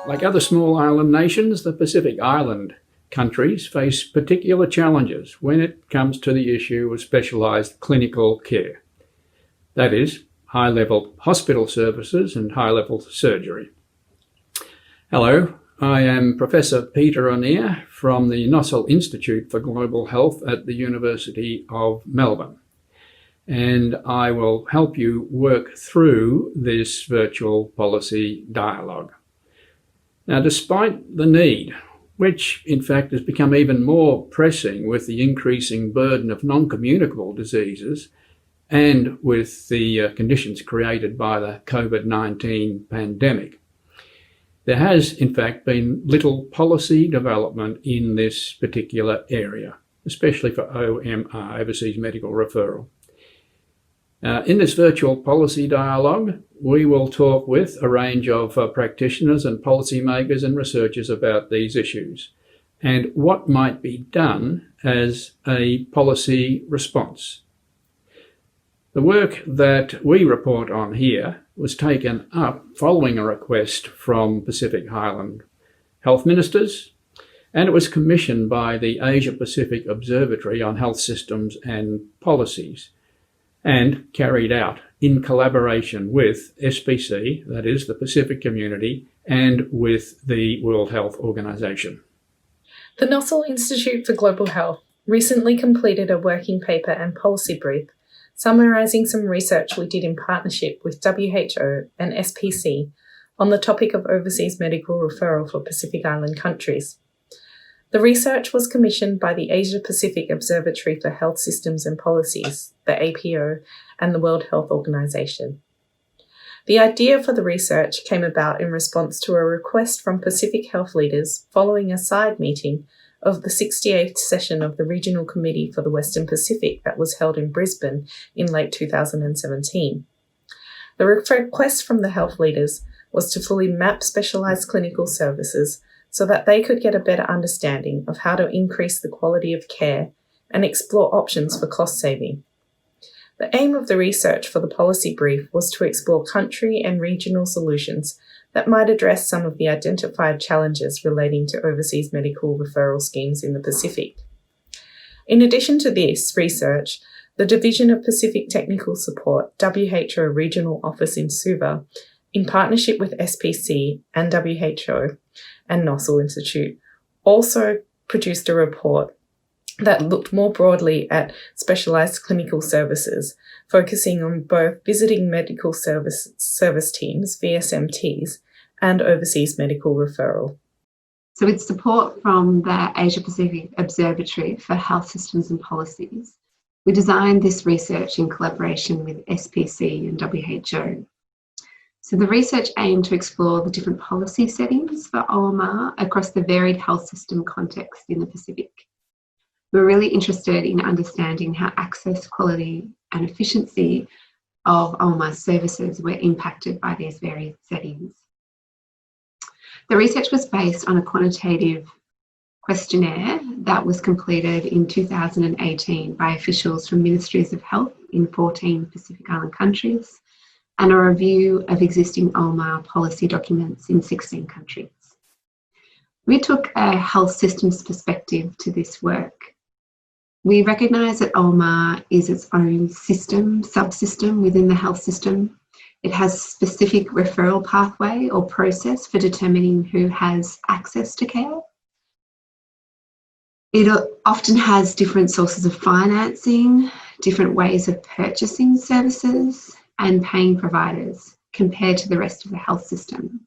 Like other small island nations, the Pacific Island countries face particular challenges when it comes to the issue of specialised clinical care. That is, high-level hospital services and high-level surgery. Hello, I am Professor Peter O'Neill from the Nossal Institute for Global Health at the University of Melbourne, and I will help you work through this virtual policy dialogue. Now, despite the need, which in fact has become even more pressing with the increasing burden of non-communicable diseases and with the conditions created by the COVID-19 pandemic, there has in fact been little policy development in this particular area, especially for OMR, Overseas Medical Referral. In this virtual policy dialogue, we will talk with a range of practitioners and policymakers and researchers about these issues and what might be done as a policy response. The work that we report on here was taken up following a request from Pacific Island health ministers, and it was commissioned by the Asia Pacific Observatory on Health Systems and Policies, and carried out in collaboration with SPC, that is the Pacific Community, and with the World Health Organization. The Nossal Institute for Global Health recently completed a working paper and policy brief summarising some research we did in partnership with WHO and SPC on the topic of overseas medical referral for Pacific Island countries. The research was commissioned by the Asia Pacific Observatory for Health Systems and Policies, the APO, and the World Health Organization. The idea for the research came about in response to a request from Pacific health leaders following a side meeting of the 68th session of the Regional Committee for the Western Pacific that was held in Brisbane in late 2017. The request from the health leaders was to fully map specialised clinical services so that they could get a better understanding of how to increase the quality of care and explore options for cost saving. The aim of the research for the policy brief was to explore country and regional solutions that might address some of the identified challenges relating to overseas medical referral schemes in the Pacific. In addition to this research, the Division of Pacific Technical Support, WHO Regional Office in Suva, in partnership with SPC and WHO and Nossal Institute, also produced a report that looked more broadly at specialised clinical services, focusing on both visiting medical service teams, VSMTs, and overseas medical referral. So with support from the Asia Pacific Observatory for Health Systems and Policies, we designed this research in collaboration with SPC and WHO. So the research aimed to explore the different policy settings for OMR across the varied health system context in the Pacific. We're really interested in understanding how access, quality and efficiency of OMR services were impacted by these varied settings. The research was based on a quantitative questionnaire that was completed in 2018 by officials from Ministries of Health in 14 Pacific Island countries, and a review of existing OMR policy documents in 16 countries. We took a health systems perspective to this work. We recognise that OMR is its own system, subsystem within the health system. It has a specific referral pathway or process for determining who has access to care. It often has different sources of financing, different ways of purchasing services, and paying providers compared to the rest of the health system.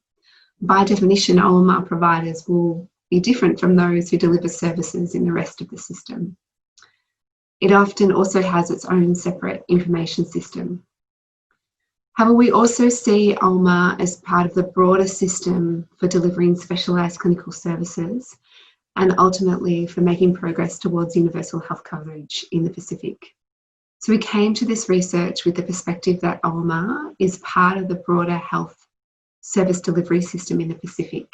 By definition, OMR providers will be different from those who deliver services in the rest of the system. It often also has its own separate information system. However, we also see OMR as part of the broader system for delivering specialised clinical services and ultimately for making progress towards universal health coverage in the Pacific. So we came to this research with the perspective that OMR is part of the broader health service delivery system in the Pacific,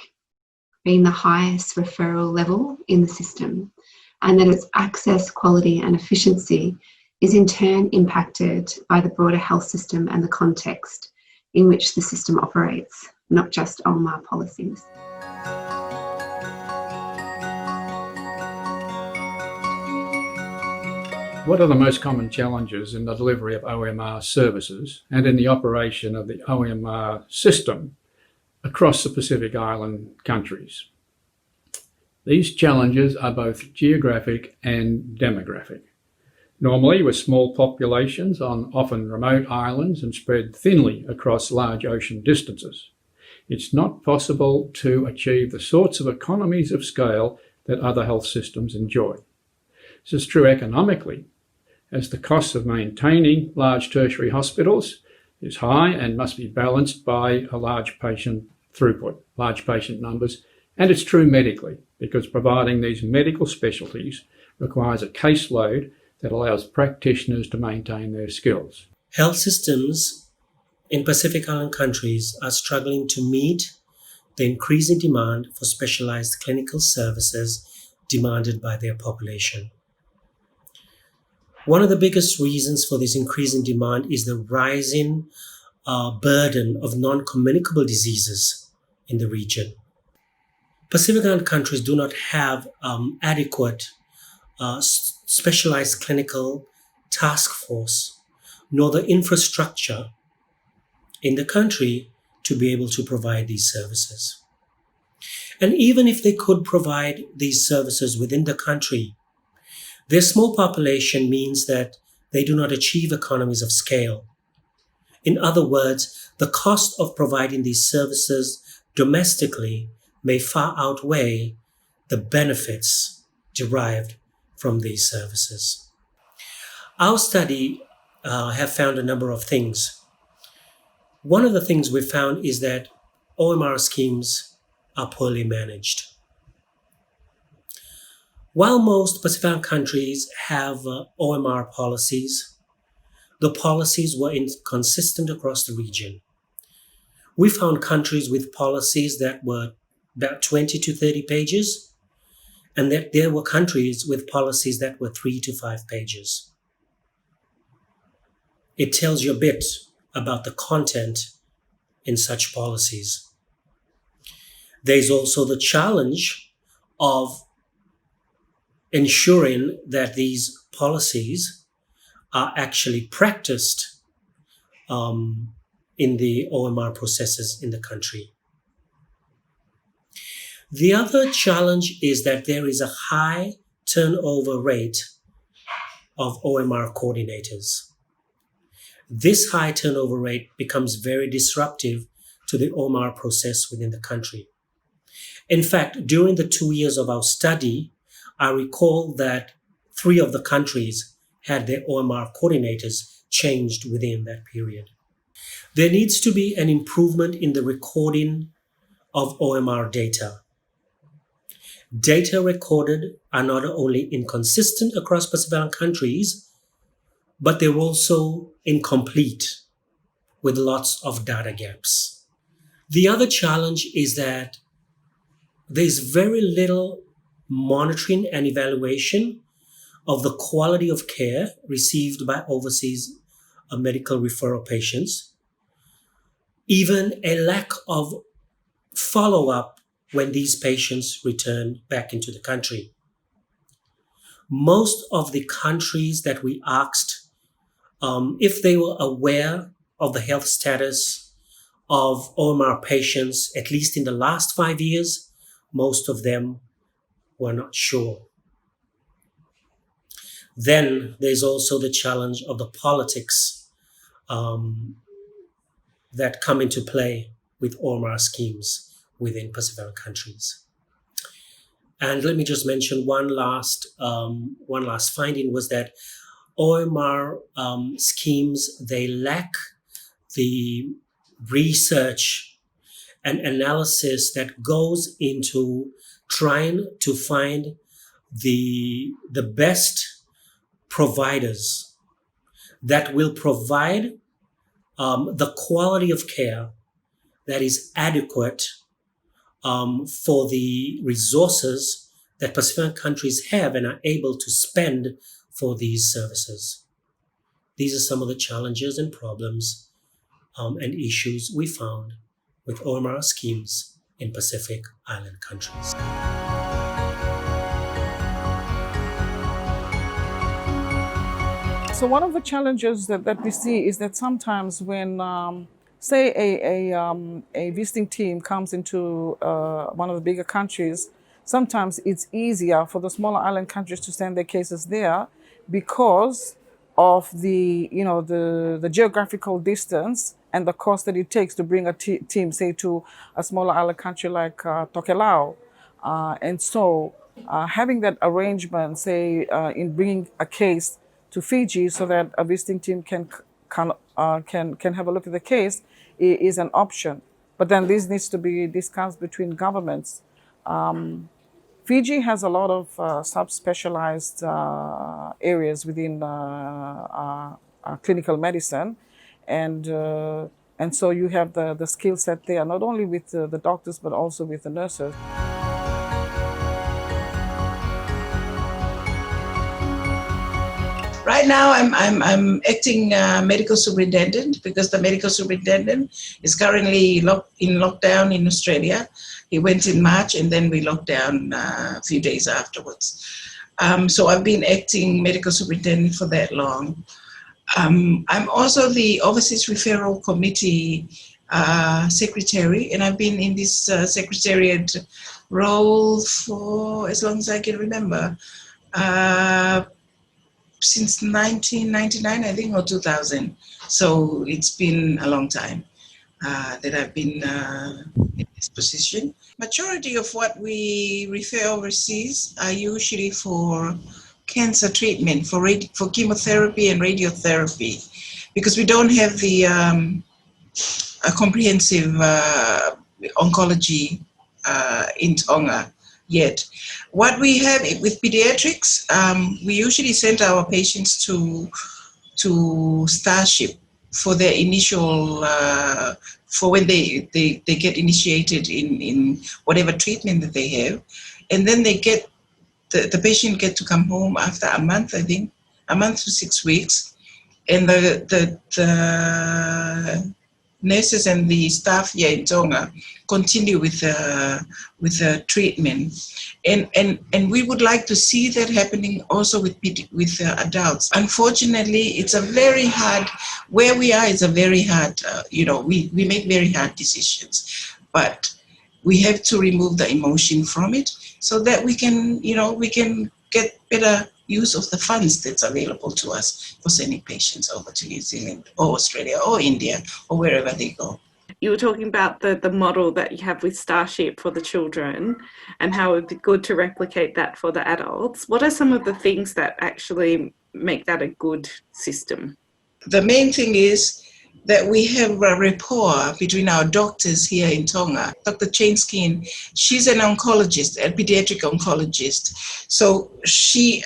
being the highest referral level in the system, and that its access, quality and efficiency is in turn impacted by the broader health system and the context in which the system operates, not just OMR policies. What are the most common challenges in the delivery of OMR services and in the operation of the OMR system across the Pacific Island countries? These challenges are both geographic and demographic. Normally, with small populations on often remote islands and spread thinly across large ocean distances, it's not possible to achieve the sorts of economies of scale that other health systems enjoy. This is true economically, as the cost of maintaining large tertiary hospitals is high and must be balanced by a large patient throughput, large patient numbers, and it's true medically, because providing these medical specialties requires a caseload that allows practitioners to maintain their skills. Health systems in Pacific Island countries are struggling to meet the increasing demand for specialized clinical services demanded by their population. One of the biggest reasons for this increasing demand is the rising burden of non-communicable diseases in the region. Pacific Island countries do not have adequate specialized clinical task force, nor the infrastructure in the country to be able to provide these services. And even if they could provide these services within the country, their small population means that they do not achieve economies of scale. In other words, the cost of providing these services domestically may far outweigh the benefits derived from these services. Our study have found a number of things. One of the things we found is that OMR schemes are poorly managed. While most Pacific Island countries have OMR policies, the policies were inconsistent across the region. We found countries with policies that were about 20 to 30 pages, and that there were countries with policies that were 3 to 5 pages. It tells you a bit about the content in such policies. There's also the challenge of ensuring that these policies are actually practiced in the OMR processes in the country. The other challenge is that there is a high turnover rate of OMR coordinators. This high turnover rate becomes very disruptive to the OMR process within the country. In fact, during the 2 years of our study, I recall that 3 of the countries had their OMR coordinators changed within that period. There needs to be an improvement in the recording of OMR data. Data recorded are not only inconsistent across Pacific Island countries, but they're also incomplete with lots of data gaps. The other challenge is that there's very little monitoring and evaluation of the quality of care received by overseas medical referral patients, even a lack of follow-up when these patients return back into the country. Most of the countries that we asked if they were aware of the health status of OMR patients, at least in the last 5 years, most of them were not sure. Then there's also the challenge of the politics that come into play with OMR schemes within Pacific Island countries. And let me just mention one last finding was that OMR schemes, they lack the research and analysis that goes into trying to find the best providers that will provide the quality of care that is adequate for the resources that Pacific countries have and are able to spend for these services. These are some of the challenges and problems and issues we found with OMR schemes in Pacific Island countries. So one of the challenges that we see is that sometimes when, say, a visiting team comes into one of the bigger countries, sometimes it's easier for the smaller island countries to send their cases there because of the geographical distance and the cost that it takes to bring a team, say, to a smaller island country like Tokelau. Having that arrangement, say, in bringing a case to Fiji so that a visiting team can have a look at the case is an option. But then this needs to be discussed between governments. Fiji has a lot of subspecialized areas within clinical medicine, and so you have the skill set there, not only with the doctors but also with the nurses. Right now, I'm acting medical superintendent because the medical superintendent is currently in lockdown in Australia. He went in March and then we locked down a few days afterwards. So I've been acting medical superintendent for that long. I'm also the Overseas Referral Committee secretary, and I've been in this secretariat role for as long as I can remember. Since 1999, I think, or 2000. So it's been a long time that I've been in this position. Majority of what we refer overseas are usually for cancer treatment, for chemotherapy and radiotherapy, because we don't have the a comprehensive oncology in Tonga yet. What we have with pediatrics, we usually send our patients to Starship for their initial, for when they get initiated in whatever treatment that they have. And then they get, the patient get to come home after a month, I think, a month to 6 weeks. And the nurses and the staff here in Tonga continue with the treatment, and we would like to see that happening also with adults. Unfortunately, it's a very hard. Where we are is a very hard. We make very hard decisions, but we have to remove the emotion from it so that we can get better use of the funds that's available to us for sending patients over to New Zealand or Australia or India or wherever they go. You were talking about the model that you have with Starship for the children and how it would be good to replicate that for the adults. What are some of the things that actually make that a good system? The main thing is that we have a rapport between our doctors here in Tonga. Dr. Chainskin, she's an oncologist, a pediatric oncologist. So she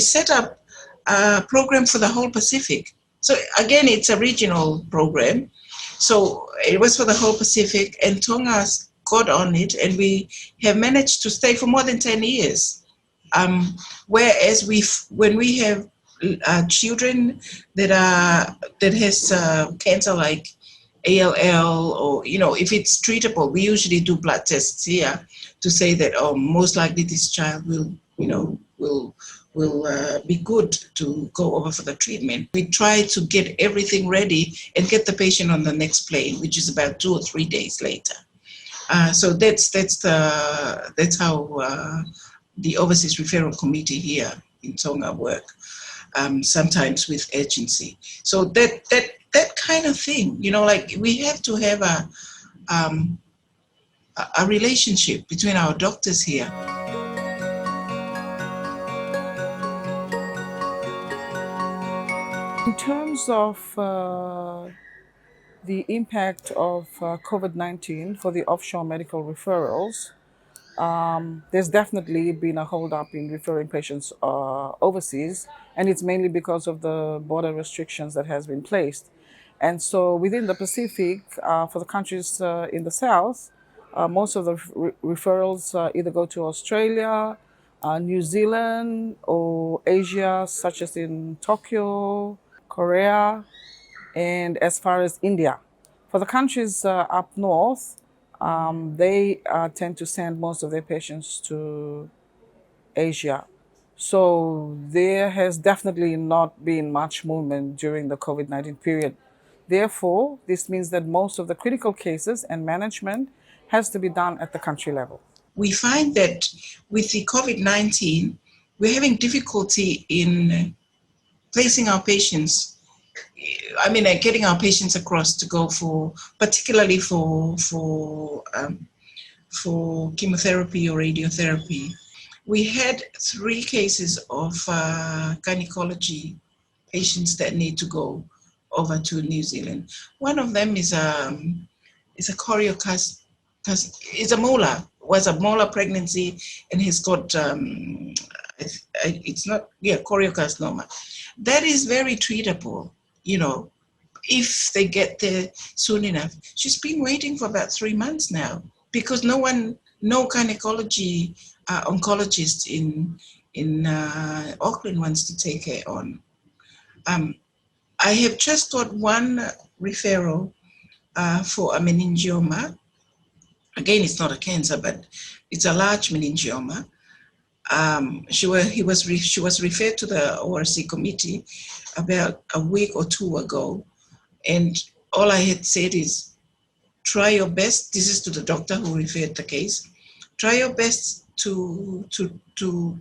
set up a program for the whole Pacific. So again, it's a regional program. So it was for the whole Pacific, and Tonga's got on it, and we have managed to stay for more than 10 years. Whereas when we have children that has cancer like ALL, or if it's treatable, we usually do blood tests here to say that most likely this child will be good to go over for the treatment. We try to get everything ready and get the patient on the next plane, which is about 2 or 3 days later. So that's how the Overseas Referral Committee here in Tonga work. Sometimes with urgency. So that kind of thing, we have to have a relationship between our doctors here. In terms of the impact of COVID-19 for the offshore medical referrals, there's definitely been a hold up in referring patients overseas, and it's mainly because of the border restrictions that has been placed. And so within the Pacific, for the countries in the south, most of the referrals either go to Australia, New Zealand, or Asia, such as in Tokyo, Korea, and as far as India. For the countries up north, they tend to send most of their patients to Asia, So there has definitely not been much movement during the COVID-19 period. Therefore, this means that most of the critical cases and management has to be done at the country level. We find that with the COVID-19, we're having difficulty in placing our patients, getting our patients across to go particularly for chemotherapy or radiotherapy. We had 3 cases of gynecology patients that need to go over to New Zealand. One of them is a was a molar pregnancy, and he's got choriocarcinoma. That is very treatable, if they get there soon enough. She's been waiting for about 3 months now because no gynecology oncologist in Auckland wants to take her on. I have just got one referral for a meningioma. Again, it's not a cancer, but it's a large meningioma. She was referred to the ORC committee about a week or 2 ago, and all I had said is, try your best. This is to the doctor who referred the case. Try your best to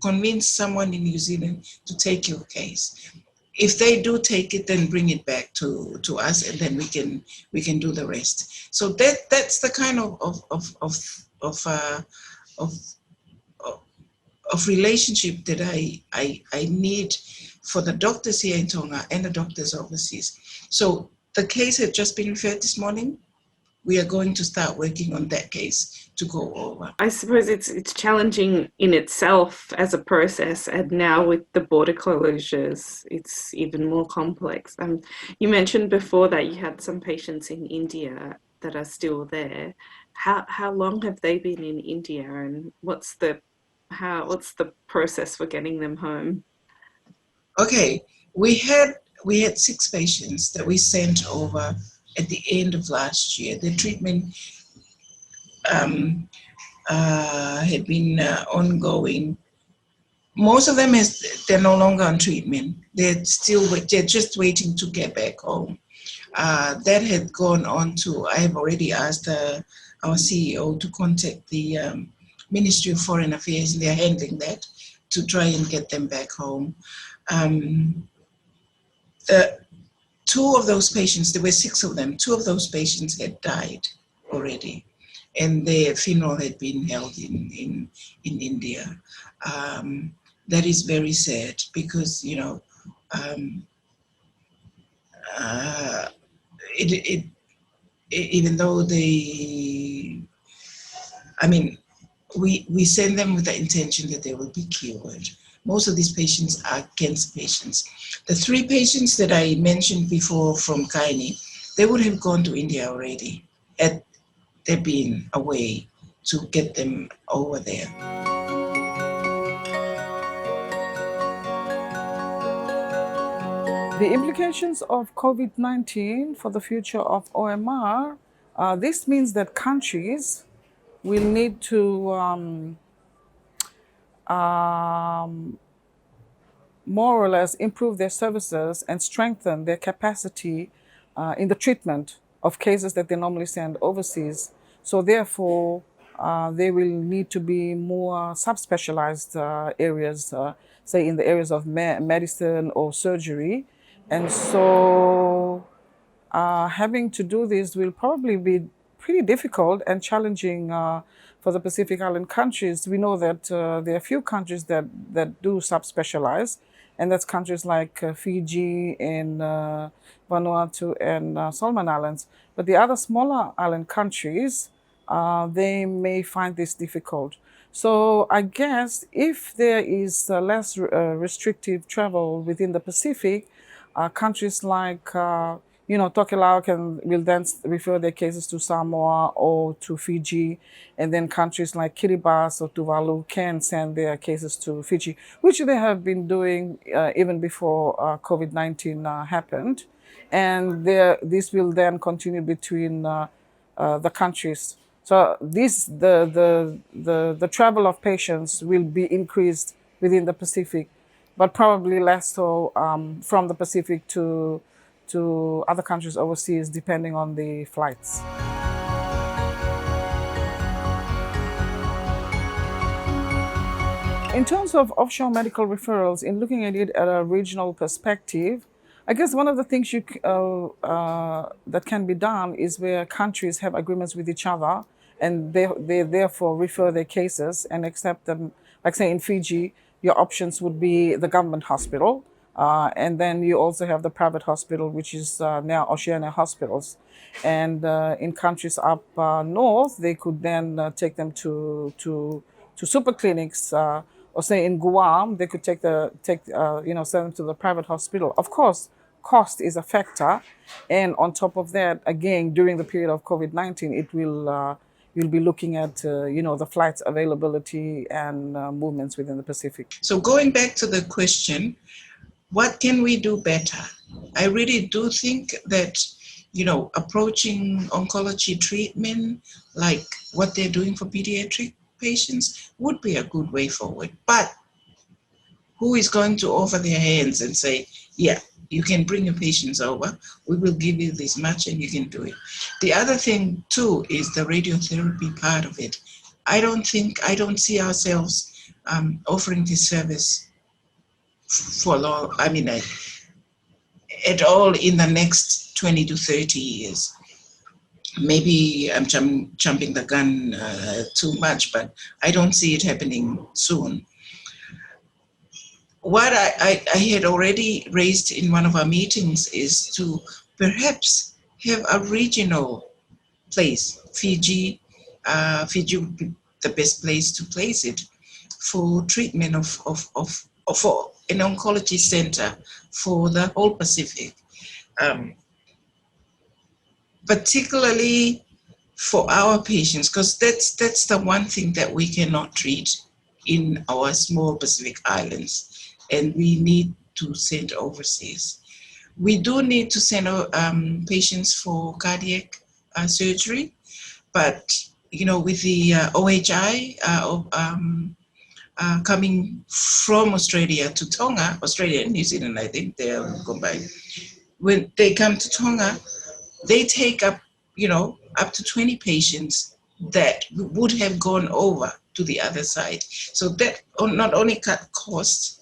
convince someone in New Zealand to take your case. If they do take it, then bring it back to us, and then we can do the rest. So that's the kind of relationship that I need for the doctors here in Tonga and the doctors overseas. So the case had just been referred this morning. We are going to start working on that case to go over. I suppose it's challenging in itself as a process, and now with the border closures, it's even more complex. You mentioned before that you had some patients in India that are still there. How long have they been in India, and what's the process for getting them home? Okay, we had 6 patients that we sent over at the end of last year. The treatment had been ongoing. Most of them they're no longer on treatment. They're just waiting to get back home. That had gone on to, I have already asked our CEO to contact the Ministry of Foreign Affairs, and they're handling that to try and get them back home. The 2 of those patients, there were 6 of them, 2 of those patients had died already, and their funeral had been held in India. That is very sad because, even though we send them with the intention that they will be cured. Most of these patients are cancer patients. The 3 patients that I mentioned before from Kaini, they would have gone to India already had there been a way to get them over there. The implications of COVID-19 for the future of OMR, this means that countries will need to more or less improve their services and strengthen their capacity in the treatment of cases that they normally send overseas. So therefore, they will need to be more subspecialized areas, say in the areas of medicine or surgery. And so having to do this will probably be pretty difficult and challenging for the Pacific Island countries. We know that there are a few countries that do subspecialize, and that's countries like Fiji and Vanuatu and Solomon Islands. But the other smaller island countries, they may find this difficult. So I guess if there is less restrictive travel within the Pacific, countries like Tokelau will then refer their cases to Samoa or to Fiji, and then countries like Kiribati or Tuvalu can send their cases to Fiji, which they have been doing even before COVID-19 happened. And this will then continue between the countries. So the travel of patients will be increased within the Pacific, but probably less so from the Pacific to other countries overseas, depending on the flights. In terms of offshore medical referrals, in looking at it at a regional perspective, I guess one of the things that can be done is where countries have agreements with each other and they therefore refer their cases and accept them. Like say in Fiji, your options would be the government hospital, and then you also have the private hospital, which is now Oceania Hospitals. And in countries up north, they could then take them to super clinics. Or say in Guam, they could send them to the private hospital. Of course, cost is a factor, and on top of that, again, during the period of COVID-19, it will you'll be looking at the flights availability and movements within the Pacific. So going back to the question, what can we do better? I really do think that approaching oncology treatment like what they're doing for pediatric patients would be a good way forward. But who is going to offer their hands and say, yeah, you can bring your patients over, we will give you this much and you can do it. The other thing too is the radiotherapy part of it. I don't see ourselves offering this service for long, at all in the next 20 to 30 years. Maybe I'm jumping the gun too much, but I don't see it happening soon. What I had already raised in one of our meetings is to perhaps have a regional place. Fiji would be the best place to place it for treatment for an oncology center for the whole Pacific. Particularly for our patients, because that's the one thing that we cannot treat in our small Pacific islands, and we need to send overseas. We do need to send patients for cardiac surgery, but with the OHI coming from Australia to Tonga, Australia and New Zealand, I think they are combined. When they come to Tonga, they take up to 20 patients that would have gone over to the other side. So that not only cut costs,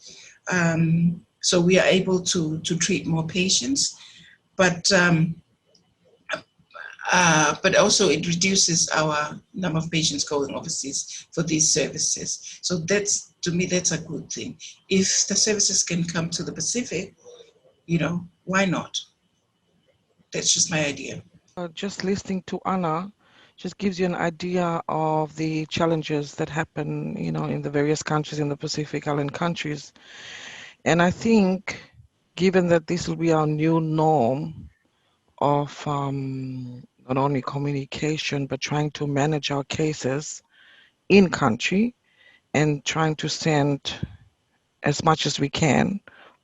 so we are able to treat more patients, but also it reduces our number of patients going overseas for these services. So to me, that's a good thing. If the services can come to the Pacific, why not? That's just my idea. Just listening to Anna just gives you an idea of the challenges that happen, in the various countries in the Pacific Island countries. And I think, given that this will be our new norm of not only communication, but trying to manage our cases in country and trying to send as much as we can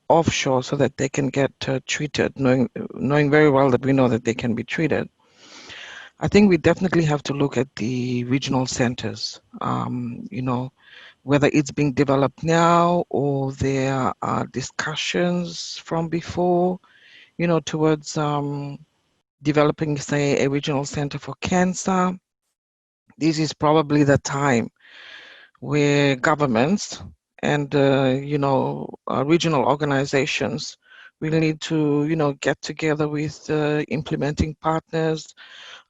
offshore so that they can get treated, knowing very well that we know that they can be treated. I think we definitely have to look at the regional centers, whether it's being developed now or there are discussions from before, towards developing, say, a regional center for cancer. This is probably the time where governments and regional organizations will need to get together with implementing partners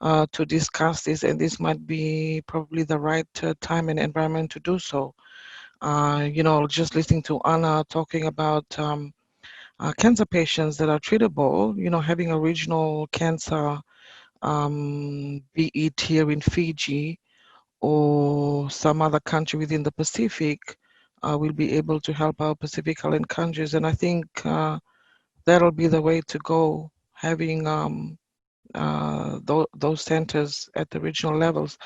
to discuss this, and this might be probably the right time and environment to do so. Just listening to Anna talking about cancer patients that are treatable, having a regional cancer, be it here in Fiji or some other country within the Pacific, will be able to help our Pacific Island countries. And I think that'll be the way to go, having those centers at the regional levels.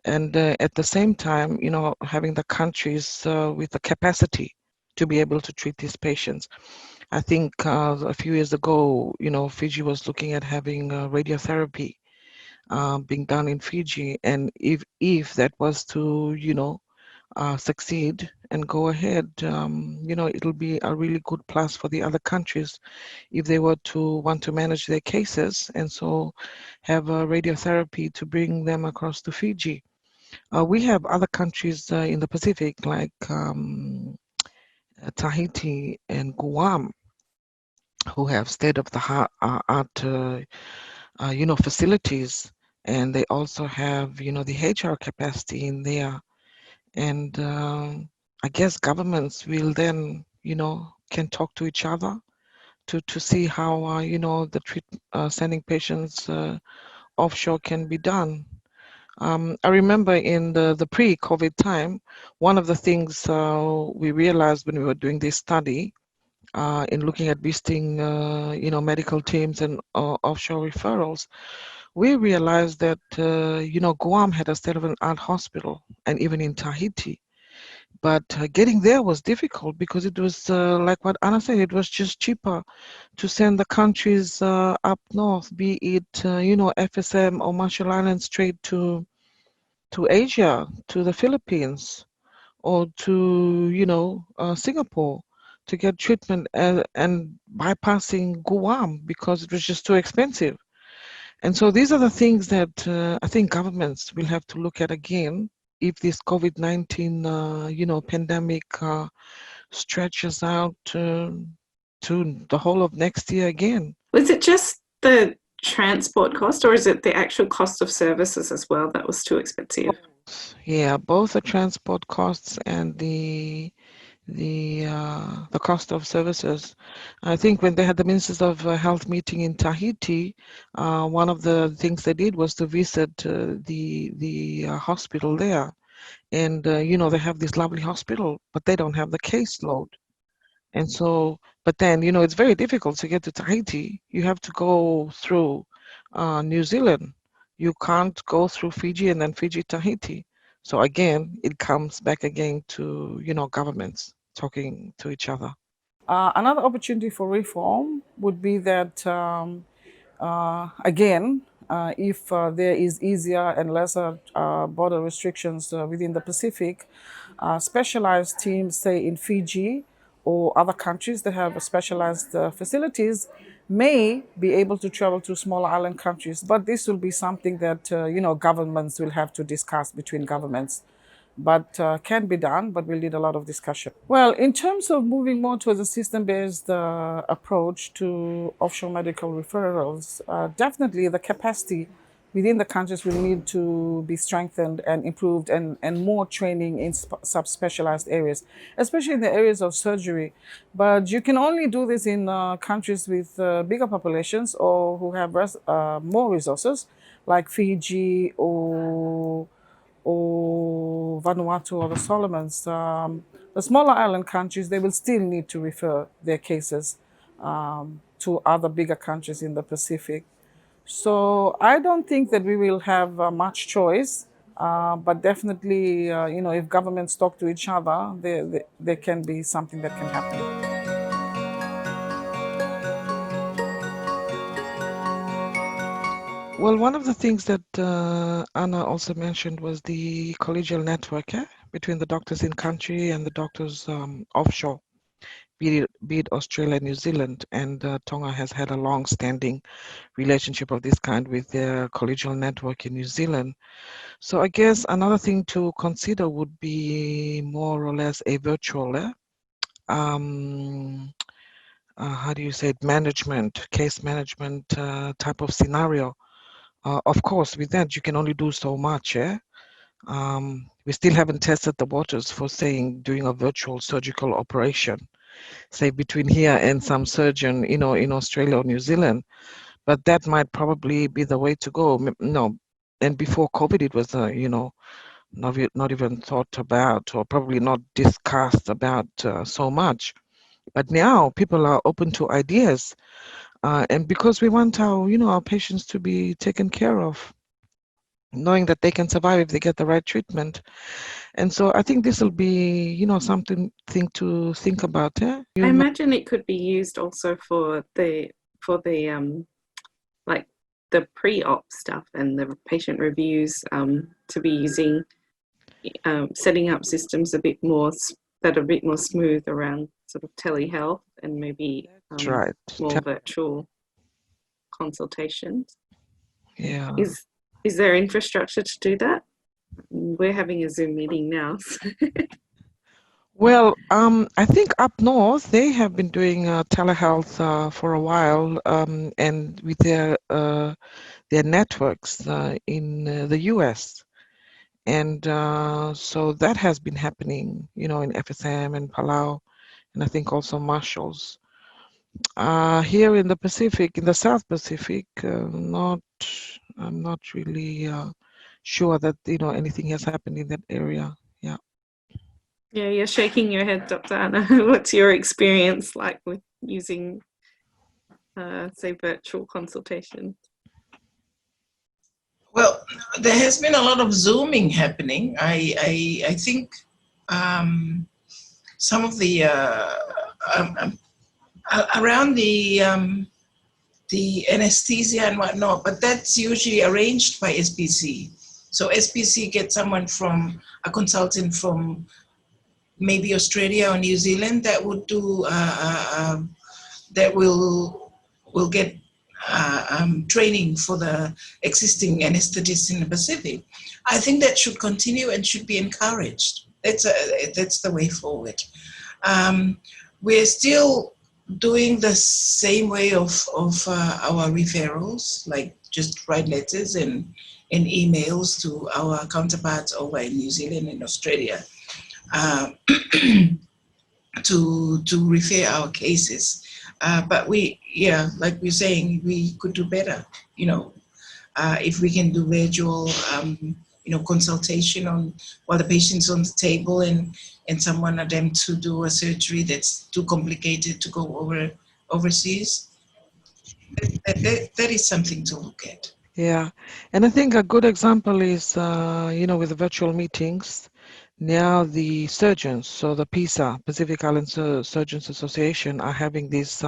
And at the same time, having the countries with the capacity to be able to treat these patients. I think a few years ago, Fiji was looking at having radiotherapy being done in Fiji, and if that was to succeed and go ahead, it'll be a really good plus for the other countries if they were to want to manage their cases and so have radiotherapy to bring them across to Fiji. We have other countries in the Pacific like Tahiti and Guam who have state-of-the-art facilities, and they also have the HR capacity in there. And I guess governments will then can talk to each other to see how the sending patients offshore can be done. I remember in the pre-COVID time, one of the things we realized when we were doing this study in looking at visiting medical teams and offshore referrals, we realized that Guam had a state-of-the-art hospital, and even in Tahiti. But getting there was difficult because it was like what Anna said, it was just cheaper to send the countries up north, be it FSM or Marshall Islands, straight to Asia, to the Philippines, or to Singapore to get treatment, and bypassing Guam because it was just too expensive. And so these are the things that I think governments will have to look at again if this COVID-19 pandemic stretches out to the whole of next year again. Was it just the transport cost, or is it the actual cost of services as well that was too expensive? Yeah, both the transport costs and the cost of services. I think when they had the Ministers of Health meeting in Tahiti, one of the things they did was to visit the hospital there. And, they have this lovely hospital, but they don't have the caseload. And so, but then, it's very difficult to get to Tahiti. You have to go through New Zealand. You can't go through Fiji and then Fiji, Tahiti. So again, it comes back again to, governments talking to each other. Another opportunity for reform would be that, again, if there is easier and lesser border restrictions within the Pacific, specialized teams, say in Fiji or other countries that have specialized facilities, may be able to travel to smaller island countries. But this will be something that governments will have to discuss between governments. But can be done, but we'll need a lot of discussion. Well, in terms of moving more towards a system-based approach to offshore medical referrals, definitely the capacity within the countries will need to be strengthened and improved, and more training in subspecialized areas, especially in the areas of surgery. But you can only do this in countries with bigger populations or who have more resources, like Fiji or Vanuatu or the Solomons. The smaller island countries, they will still need to refer their cases to other bigger countries in the Pacific. So I don't think that we will have much choice, but definitely, if governments talk to each other, there can be something that can happen. Well, one of the things that Anna also mentioned was the collegial network between the doctors in country and the doctors offshore, be it Australia, New Zealand, and Tonga has had a long-standing relationship of this kind with their collegial network in New Zealand. So I guess another thing to consider would be more or less a virtual case management type of scenario. Of course, with that, you can only do so much. We still haven't tested the waters for doing a virtual surgical operation, say between here and some surgeon, in Australia or New Zealand. But that might probably be the way to go. No, and before COVID, it was, not even thought about, or probably not discussed about so much. But now people are open to ideas. And because we want our patients to be taken care of, knowing that they can survive if they get the right treatment. And so I think this will be, something to think about. I imagine it could be used also for the like the pre-op stuff and the patient reviews, to be using setting up systems that are a bit more smooth around sort of telehealth and maybe That's right. more virtual consultations. Yeah. Is there infrastructure to do that? We're having a Zoom meeting now. Well, I think up north they have been doing telehealth for a while, and with their networks in the US, and so that has been happening, in FSM and Palau, and I think also Marshalls. Here in the Pacific, in the South Pacific, I'm not really sure that anything has happened in that area. Yeah. Yeah, you're shaking your head, Dr. Anna. What's your experience like with using, say, virtual consultation? Well, there has been a lot of Zooming happening. I think some of the around the anesthesia and whatnot, but that's usually arranged by SPC. So SPC gets a consultant from maybe Australia or New Zealand that would do that will get training for the existing anesthetists in the Pacific. I think that should continue and should be encouraged. That's the way forward. We're still doing the same way of our referrals, like just write letters and emails to our counterparts over in New Zealand and Australia to refer our cases. But like we're saying, we could do better. If we can do virtual, consultation while the patient's on the table and someone attempts to do a surgery that's too complicated to go overseas. That is something to look at. Yeah, and I think a good example is, with the virtual meetings, now the surgeons, so the PISA, Pacific Island Surgeons Association, are having these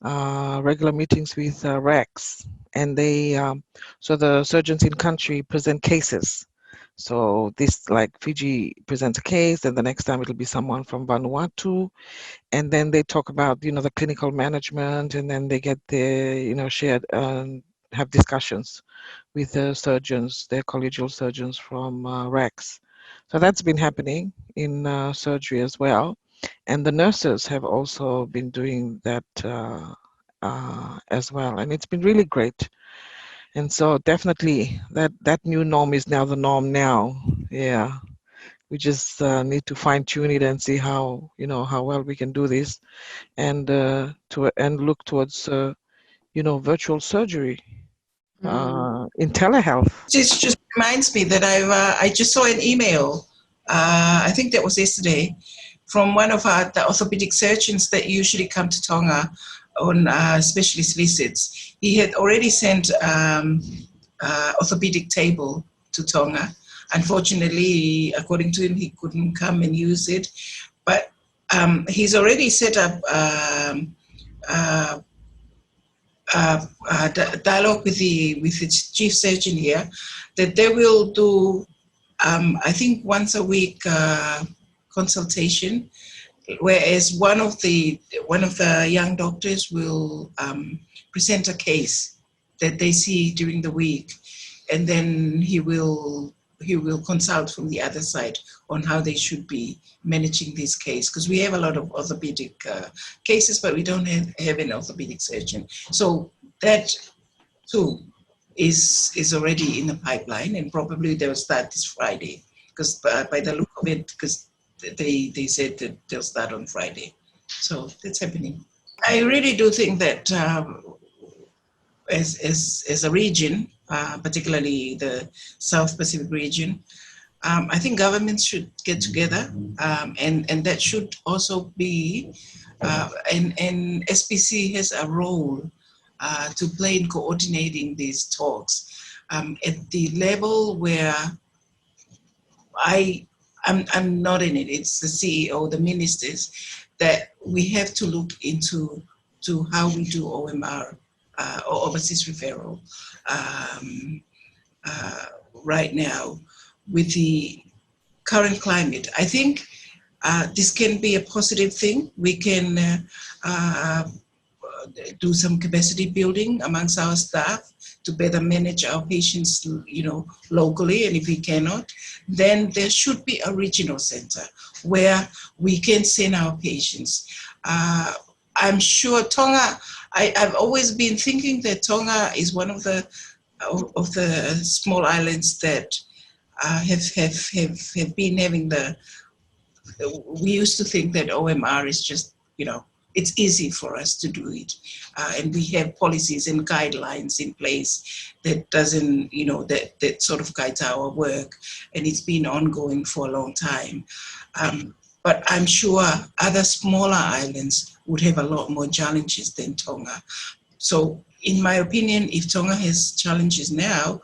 regular meetings with RACs, and so the surgeons in country present cases. So this, like Fiji presents a case, and the next time it'll be someone from Vanuatu, and then they talk about, the clinical management, and then they get their, shared, have discussions with the surgeons, their collegial surgeons from RACs. So that's been happening in surgery as well. And the nurses have also been doing that as well. And it's been really great. And so definitely that new norm is now the norm now. Yeah. We just need to fine tune it and see how well we can do this, and look towards virtual surgery in telehealth. This just reminds me that I just saw an email. I think that was yesterday, from one of the orthopedic surgeons that usually come to Tonga on specialist visits. He had already sent orthopedic table to Tonga. Unfortunately, according to him, he couldn't come and use it. But he's already set up dialogue with the chief surgeon here, that they will do, I think, once a week consultation, whereas one of the young doctors will present a case that they see during the week, and then he will consult from the other side on how they should be managing this case, because we have a lot of orthopedic cases, but we don't have an orthopedic surgeon. So that too is already in the pipeline, and probably they'll start this Friday, because by the look of it, because they said that they'll start on Friday. So that's happening. I really do think that as a region, particularly the South Pacific region, I think governments should get together, and that should also be, and SPC has a role to play in coordinating these talks at the level where I'm not in it. It's the CEO, the ministers, that we have to look into how we do OMR or overseas referral right now. with the current climate. I think this can be a positive thing. We can do some capacity building amongst our staff to better manage our patients, locally. And if we cannot, then there should be a regional center where we can send our patients. I'm sure Tonga, I've always been thinking that Tonga is one of the small islands that have been having we used to think that OMR is just, it's easy for us to do it. And we have policies and guidelines in place that doesn't, that sort of guides our work. And it's been ongoing for a long time. But I'm sure other smaller islands would have a lot more challenges than Tonga. So in my opinion, if Tonga has challenges now,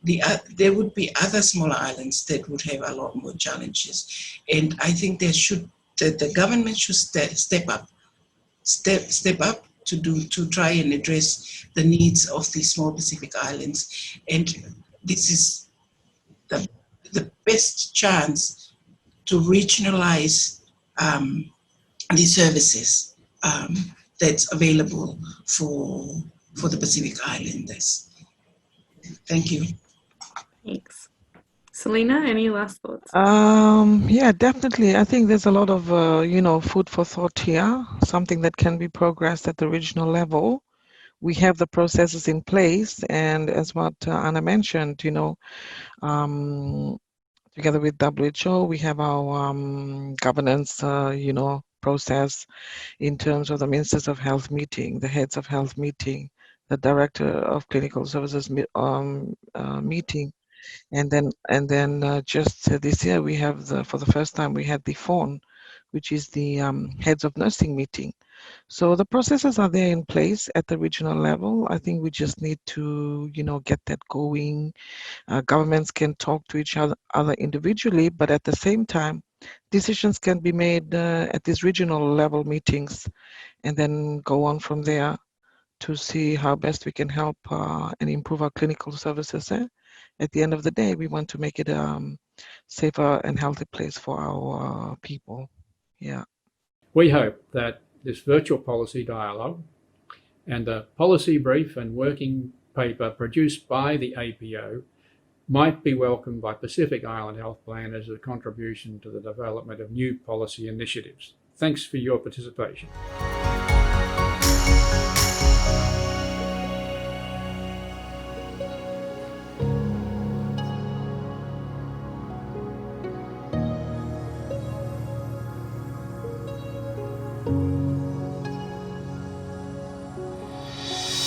there would be other smaller islands that would have a lot more challenges. And I think the government should step up to try and address the needs of these small Pacific islands. And this is the best chance to regionalize the services that's available for the Pacific Islanders. Thank you. Thanks. Selena, any last thoughts? Yeah, definitely. I think there's a lot of, food for thought here, something that can be progressed at the regional level. We have the processes in place, and as what Anna mentioned, together with WHO, we have our governance, process in terms of the ministers of health meeting, the heads of health meeting, the director of clinical services meeting. And then just this year, we have for the first time, we had the phone, which is the heads of nursing meeting. So the processes are there in place at the regional level. I think we just need to, get that going. Governments can talk to each other individually, but at the same time, decisions can be made at these regional level meetings, and then go on from there to see how best we can help and improve our clinical services. At the end of the day, we want to make it a safer and healthy place for our people. Yeah. We hope that this virtual policy dialogue and the policy brief and working paper produced by the APO might be welcomed by Pacific Island Health Plan as a contribution to the development of new policy initiatives. Thanks for your participation.